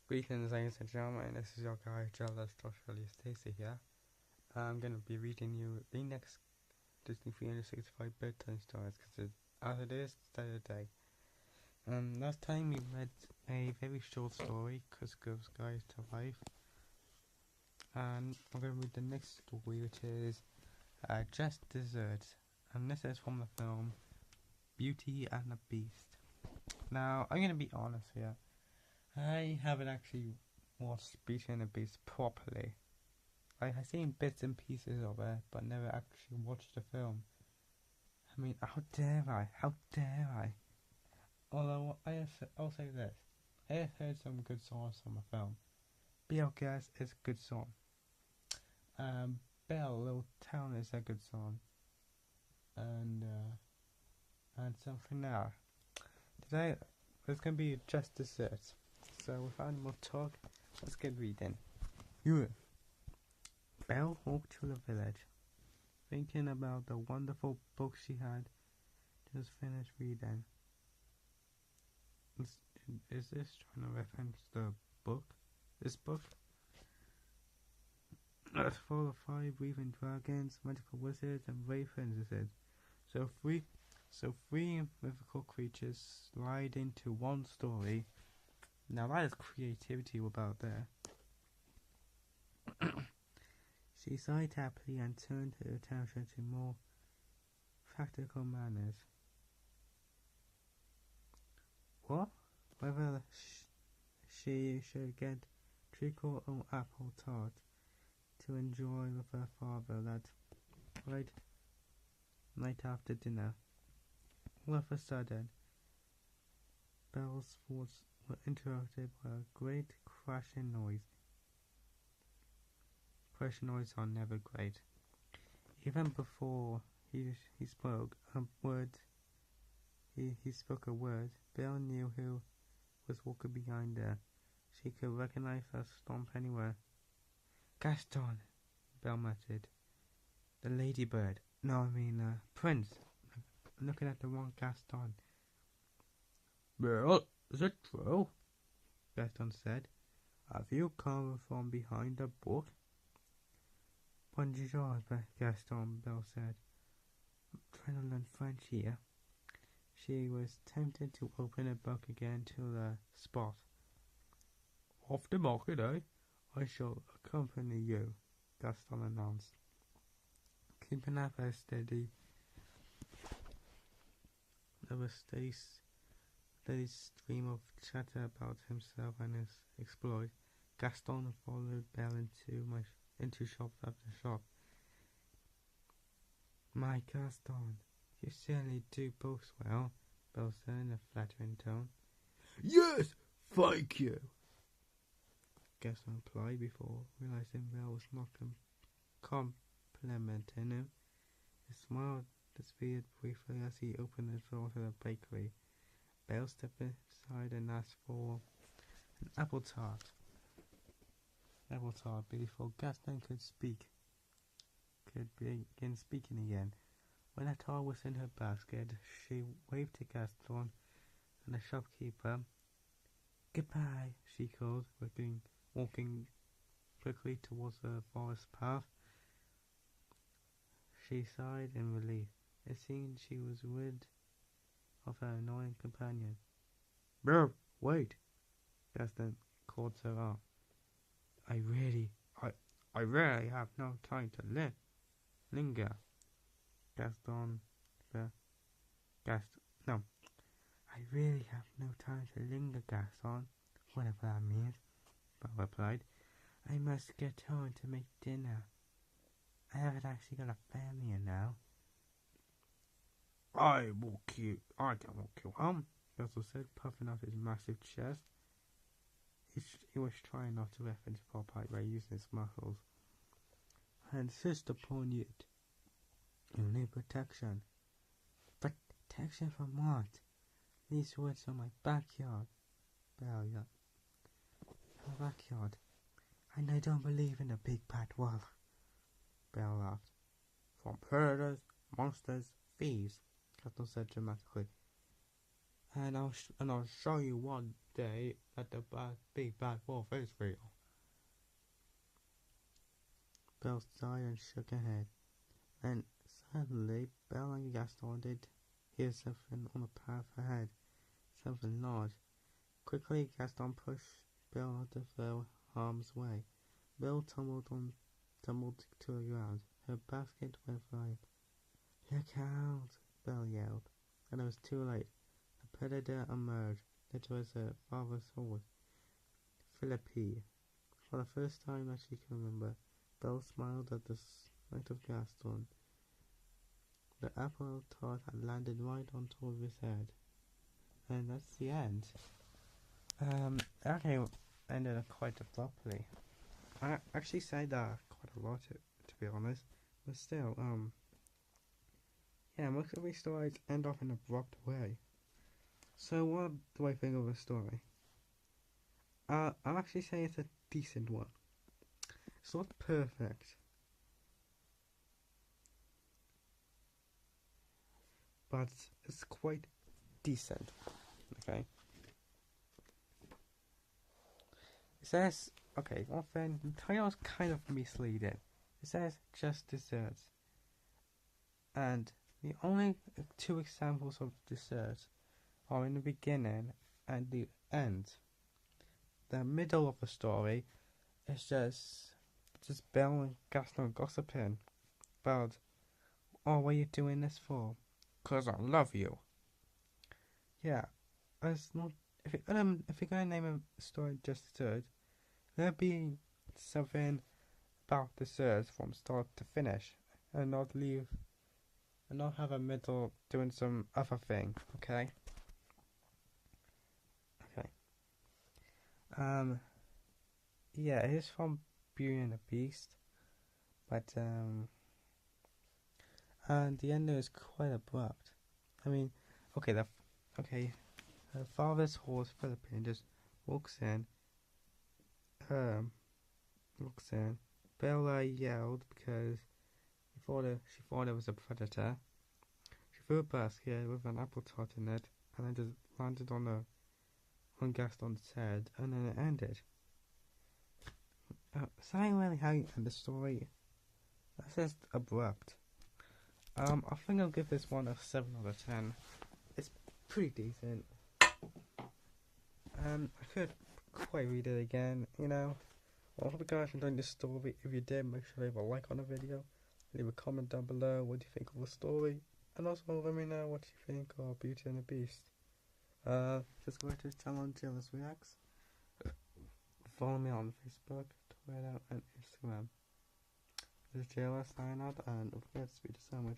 Greetings, ladies and gentlemen. This is your guy, Jealous Joshua Stacy here. I'm going to be reading you the next Disney 365 bedtime stories because as it is, it's the day. Last time we read a very short story, Cusco's Guide to Life. And I'm going to read the next story, which is Just Desserts. And this is from the film Beauty and the Beast. Now, I'm going to be honest here. I haven't actually watched Beauty and the Beast properly. I have seen bits and pieces of it, but never actually watched the film. I mean, how dare I? How dare I? Although, I'll say this. I have heard some good songs from the film. Be Our Guest is a good song. Belle, Little Town is a good song. And something now. Today, there's going to be Just Desserts. So without any more talk, let's get reading. Belle walked to the village, thinking about the wonderful book she had just finished reading. Is this trying to reference the book? This book? It's full of fire-breathing dragons, magical wizards, and ravens, it says. So three mythical creatures slide into one story. Now that is creativity about there. She sighed happily and turned her attention to more practical matters. What? Whether she should get treacle or apple tart to enjoy with her father that right night after dinner. All of a sudden, Belle's thoughts were interrupted by a great crashing noise. Crashing noises are never great. Even before he spoke a word, he spoke a word, Belle knew who was walking behind her. She could recognize her stomp anywhere. Gaston, Belle muttered. The ladybird. No, I mean, Prince. I'm looking at the wrong Gaston. Belle, is it true? Gaston said. Have you come from behind the book? Bonjour, Gaston, Belle said. I'm trying to learn French here. She was tempted to open the book again to the spot. Off the market, eh? I shall accompany you, Gaston announced, keeping up a steady stream of chatter about himself and his exploit. Gaston followed Belle into shop after shop. My Gaston, you certainly do boast well, Belle said in a flattering tone. Yes, thank you, Gaston replied before realizing Belle was not complimenting him. He smiled disappeared briefly as he opened the door to the bakery. Belle stepped inside and asked for an apple tart. Before Gaston could begin speaking again. When the tart was in her basket, she waved to Gaston and the shopkeeper. Goodbye, she called, walking quickly towards the forest path. She sighed in relief. It seemed she was rid of her annoying companion. Belle, wait! Gaston called her up. I really have no time to linger. I really have no time to linger, Gaston, whatever that means, Belle replied. I must get home to make dinner. I haven't actually got a family now. I can walk you home, Gaston said, puffing out his massive chest. He was trying not to reference Popeye by using his muscles. I insist upon it. You need protection. Protection from what? These woods are my backyard. Belle yelled. My backyard. And I don't believe in the big bad wolf. Belle laughed. From predators, monsters, thieves, Gaston said dramatically. And I'll show you what day that the big bad wolf is real. Belle sighed and shook her head. Then suddenly Belle and Gaston did hear something on the path ahead. Something large. Quickly Gaston pushed Belle out of their harm's way. Belle tumbled to the ground. Her basket went flying. "Look out!" Belle yelled. And it was too late. The predator emerged. It was her father's horse, Philippe. For the first time that she can remember, Belle smiled at the sight of Gaston. The apple tart had landed right on top of his head. And that's the end. Okay, ended quite abruptly. I actually say that quite a lot, to be honest. But still, yeah, most of these stories end off in an abrupt way. So what do I think of the story? I'll actually say it's a decent one. It's not perfect, but it's quite decent. Okay. It says, okay, one thing, the title is kind of misleading. It says just desserts. And the only two examples of desserts are in the beginning and the end. The middle of the story is just Belle and Gaston gossiping about, "Oh, what are you doing this for?" "'Cause I love you." Yeah, it's not. If you're gonna name a story just dessert, there be something about desserts from start to finish, and not have a middle doing some other thing. Okay. Okay. Yeah, it is from Beauty and the Beast, but and the end is quite abrupt. I mean, okay, her father's horse, Philippine, just walks in. Walks in. Bella yelled because she thought it was a predator. She threw a basket with an apple tart in it, and then just landed on Gaston's head, and then it ended. It's not really how you end the story. That's just abrupt. I think I'll give this one a 7 out of 10. It's pretty decent. I could quite read it again, you know. Well, I hope you guys enjoyed this story. If you did, make sure to leave a like on the video. Leave a comment down below what you think of the story. And also let me know what you think of Beauty and the Beast. Just go to this channel and Jealous Reacts. Follow me on Facebook, Twitter, and Instagram. This is Jealous signing out, and of course, speak to so much.